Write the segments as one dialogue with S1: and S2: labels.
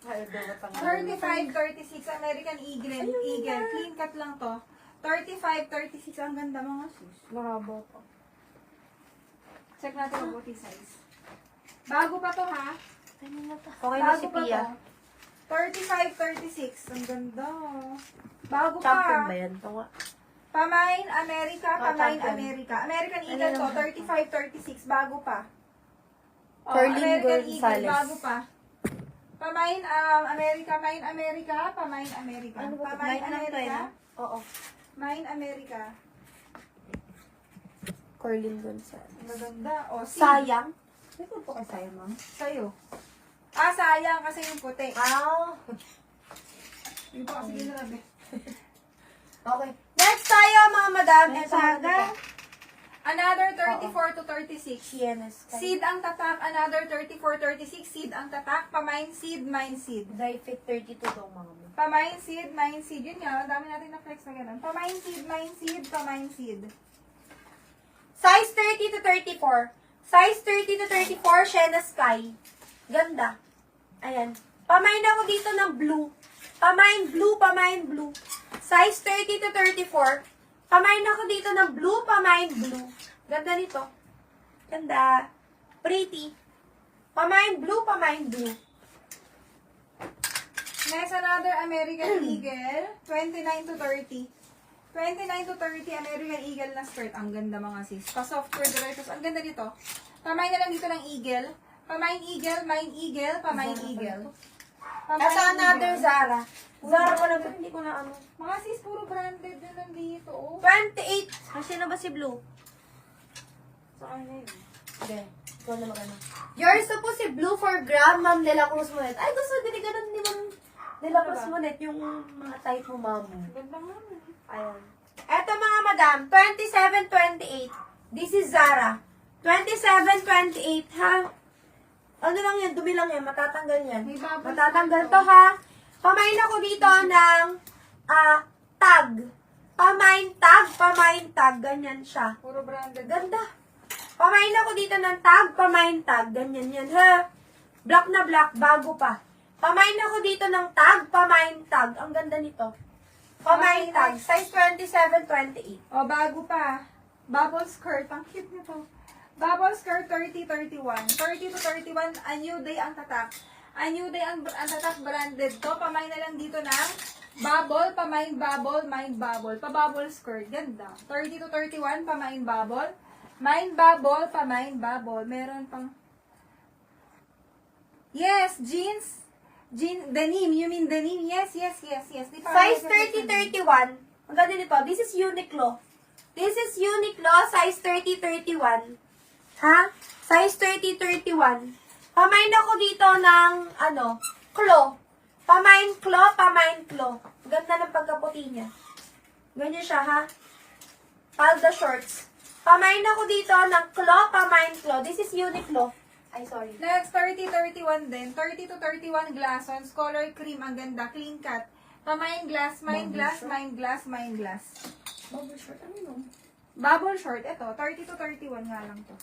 S1: 35, 36, American Eagle. Eagle. Clean cut lang to. 35, 36. Ang ganda mga sus.
S2: Mahaba pa.
S1: Check natin mabuti size. Bago pa to ha.
S2: Okay na si Pia.
S1: 35, 36. Ang ganda. Bago
S2: Champion ba
S1: pa.
S2: yan? Ito nga.
S1: Pamain America, Pamain
S2: champion.
S1: America. American Eagle
S2: Ano
S1: to,
S2: naman?
S1: 35, 36. Bago pa.
S2: Curling
S1: American Eagle,
S2: Gonzales.
S1: bago pa. Pamain America, Main America, Pamain America.
S2: Ano ba?
S1: Pamain
S2: Nine lang to,
S1: America,
S2: Oo.
S1: Main America.
S2: Curling Gonzales.
S1: Maganda. O,
S2: Sayang. May po kay sayang, ma'am?
S1: Sa'yo. Sayang kasi yung puti. Yung pa kasi ginarabi.
S2: Okay. Next tayo, mga madam.
S1: Next
S2: Ito,
S1: tayo. Another 34 to 36.
S2: CNS.
S1: Seed ang tatak, another 34, 36. Seed ang tatak, pamain seed, mine seed.
S2: Dry fit 32 daw, mga madam.
S1: Pamain seed, mine seed. Yun nga, ang dami natin na flex na ganun. Pamain seed, mine seed, pamain seed.
S2: Size 30 to 34. Size 30 to 34, Shena Sky. Ganda. Ayan. Pamain ako dito ng blue. Pamain blue, pamain blue. Size 30 to 34. Pamain ako dito ng blue, pamain blue. Ganda nito. Ganda. Pretty. Pamain blue, pamain blue.
S1: Next, another American Eagle. 29 to 30. 29 to 30, American Eagle na skirt. Ang ganda mga sis. Pa-software directors. Ang ganda dito. Pamain na lang dito ng Eagle. Pamain Eagle, mine Eagle, pamain Eagle.
S2: Ito another Zara. Zara ko na, hindi ko na ano.
S1: Mga sis, puro branded din nandito. Oh.
S2: 28. Kasi na ba si Blue?
S1: Sa kanya yun.
S2: Hindi. Ikaw na mag-ano. Yours na po si Blue for Gram, Ma'am De La Cruz Monet. Ay, gusto din ganun ni Ma'am De La Cruz Monet, yung mga type mo, Ma'am.
S1: Ganda nga.
S2: Ayan. Eto mga madam, 27-28. This is Zara. 27-28, ha? Ano lang yan, dumi lang yan, matatanggal yan.
S1: May bubbles
S2: Matatanggal
S1: na
S2: to, ha? Pamain ako dito ng tag. Pamain tag, ganyan siya.
S1: Puro branded.
S2: Ganda. Pamain ako dito ng tag, pamain tag, ganyan yan, ha? Black na black, bago pa. Pamain ako dito ng tag, pamain tag. Ang ganda nito. Pamain tag, size 27-28.
S1: O, bago pa. Bubble skirt. Ang cute nito. Bubble skirt 30-31. 30 to 31, a new day ang tatak. A new day ang tatak branded to. Pamain na lang dito ng bubble, pamain bubble, mine bubble. Pa-bubble skirt. Ganda. 30 to 31, pamain bubble. Mine bubble, pamain bubble. Meron pang... Yes, jeans. Denim. You mean denim? Yes. Di pa
S2: Size 30-31. Ang ganda nito. This is Uniqlo. This is Uniqlo, size 30-31. Ha? Size 30-31. Pamain ako dito ng, claw. Pamain claw. Ganda ng pagkaputi niya. Ganyan siya, ha? Palda shorts. Pamain ako dito ng claw, pamain claw. This is Uniqlo. Ay, sorry.
S1: Next, 30-31 din. 30 to 31 glassons. Color cream. Ang ganda. Clean cut. Pamain glass, mine glass, mine glass, mine glass.
S2: Bubble short, ano yun?
S1: Bubble short. Ito, 30 to 31 nga lang to.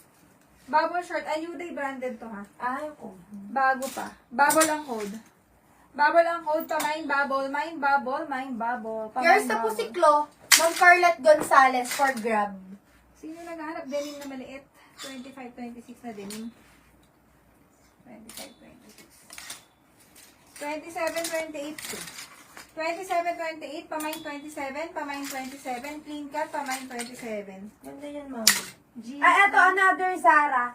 S1: Bubble short. A new day branded to ha.
S2: Ay, ko.
S1: Bago pa. Bubble ang code. Bubble ang code. Pamain bubble, mine bubble, mine bubble.
S2: Yours na po si Chlo. Ma'am Carlet Gonzales for Grab.
S1: Sino naghahanap denim na maliit? 25-26 na denim. 25-26. 27-28. 27-28, pamain 27, pamain 27, clean cut, pamain 27.
S2: Ganda yan, ma'am.
S1: Jeans.
S2: Ay, eto, another Zara.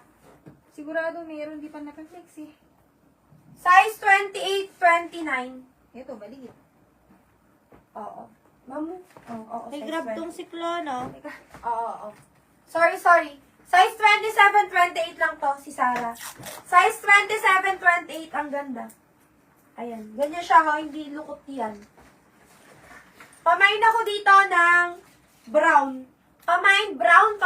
S1: Sigurado meron, di pa naka-flex eh.
S2: Size 28-29.
S1: Ito, maliit.
S2: Oo. Ma'am? Oo.
S3: May
S2: size
S3: grab
S2: 20.
S3: tong si Chlo, no?
S2: Oo. Sorry. Size 27-28 lang to, si Sarah. Size 27-28, ang ganda. Ayan. Ganyan siya, ha? Hindi lukot yan. Pamain ako dito ng brown. Pamain brown.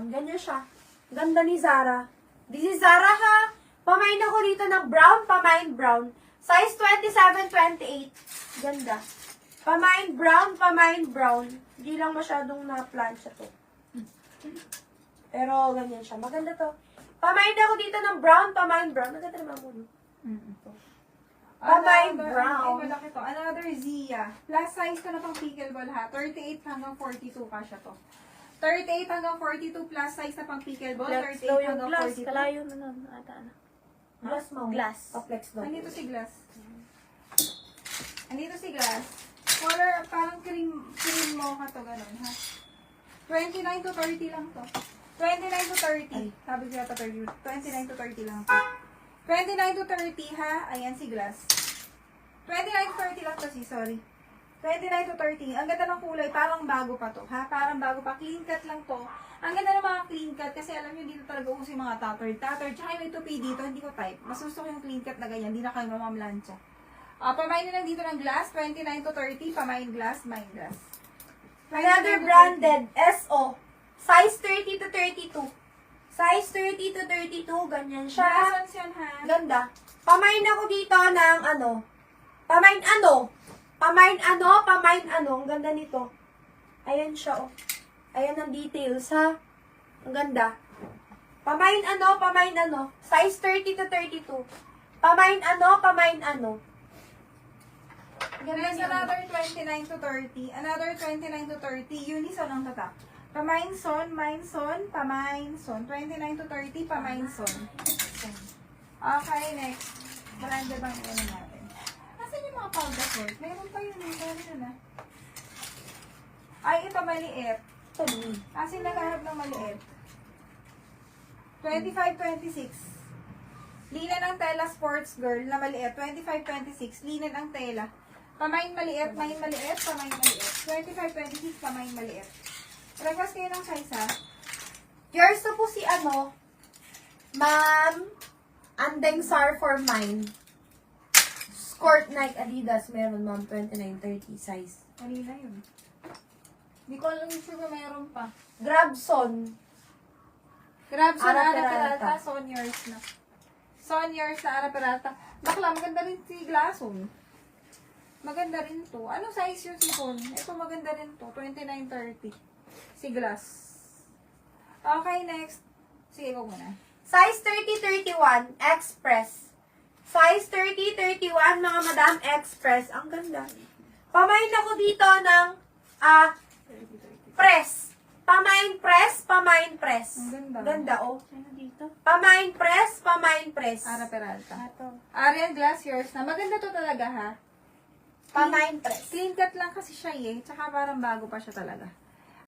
S2: Ganyan siya. Ganda ni Zara. This is Zara, ha? Pamain ako dito ng brown, pamain brown. Size 27-28. Ganda. Pamain brown. Hindi lang masyadong na-plancha to. Pero ganyan siya. Maganda to. Pamain ako dito ng brown, pamain brown. Maganda naman mo. Pamay
S1: Another-
S2: brown.
S1: Ay, malaki to. Another Zia. Plus size ko na pang pickleball ha. 38 hanggang 42 kasya to. 38 hanggang 42 plus size na pang pickleball.
S3: Flex
S1: 38
S3: daw yung
S1: hanggang
S3: glass.
S1: 42.
S3: Kalayo na nun. Ata na.
S2: Glass mo.
S3: Glass.
S2: Pa-flex daw.
S1: Andito si Glass. Andito si Glass. Color, parang cream mocha to, ganun, ha? 29 to 30 lang to. 29 to 30. Sabi ko yata 30. 29 to 30 lang to. 29 to 30, ha? Ayan si Glass. 29 to 30 lang to, sorry. 29 to 30. Ang ganda ng kulay, parang bago pa to, ha? Parang bago pa. Clean cut lang to. Ang ganda ng mga clean cut kasi alam nyo dito talaga uso yung mga tattered. Tsaka yung may tupi dito, hindi ko type. Mas gusto ko yung clean cut na ganyan, hindi na kayo mamamlansya. Pamain nyo lang dito ng glass, 29 to 30, pamain glass, mine glass.
S2: Another branded SO. Size 30 to 32. Size 30 to 32. Ganyan siya.
S1: Glassons yun, ha?
S2: Ganda. Pamain ako dito ng ano. Pamain ano. Pamain ano. Pamain ano. Ang ganda nito. Ayan siya, oh. Ayan ang details, ha. Ang ganda. Pamain ano. Pamain ano. Size 30 to 32. Pamain ano. Pamain ano.
S1: Next, another 29 to 30. Another 29 to 30. Unison ang tatak. Pamain son, mine son, pamain son. 29 to 30, pamain son. Okay, next. Branded bang ano natin? Asan yung mga powder salt? Meron pa yun. Meron yun, ha? Ay, ito maliit.
S2: Ito, ni.
S1: Asin naghanap ng maliit. 25-26. Linan ang tela sports girl na maliit. 25-26. Linan ang tela. Pamain maliit, main maliit, pamain maliit. 25-26, pamain maliit. Request kayo ng size, ha?
S2: Yours na po si ano. Ma'am. Andeng Sar for mine. Skirt Nike Adidas. Meron, ma'am. 29-30 size.
S1: Kanina yun. Hindi ko alam sure kung mayroon pa.
S2: Grabson.
S1: Grab sa
S2: Ara
S1: Ara
S2: Peralta.
S1: Peralta, Son yours na. Son yours sa Ara Peralta. Bakla, maganda rin si Glason. Maganda rin to. Ano size yung sipon? Ito maganda rin to. 29-30. Si Glass. Okay, next. Sige, ko muna.
S2: Size 30-31. Express. Size 30-31, mga madam. Express. Ang ganda. Pamain ako dito ng press. Pamain press. Pamain press.
S1: Ang ganda.
S2: Ganda, oh.
S3: Ano dito?
S2: Pamain press. Pamain press.
S1: Ara Peralta.
S3: Ato.
S1: Arian Glass yours na. Maganda to talaga, ha?
S2: Pamain press.
S1: Clean cut lang kasi siya, eh. Tsaka parang bago pa siya talaga.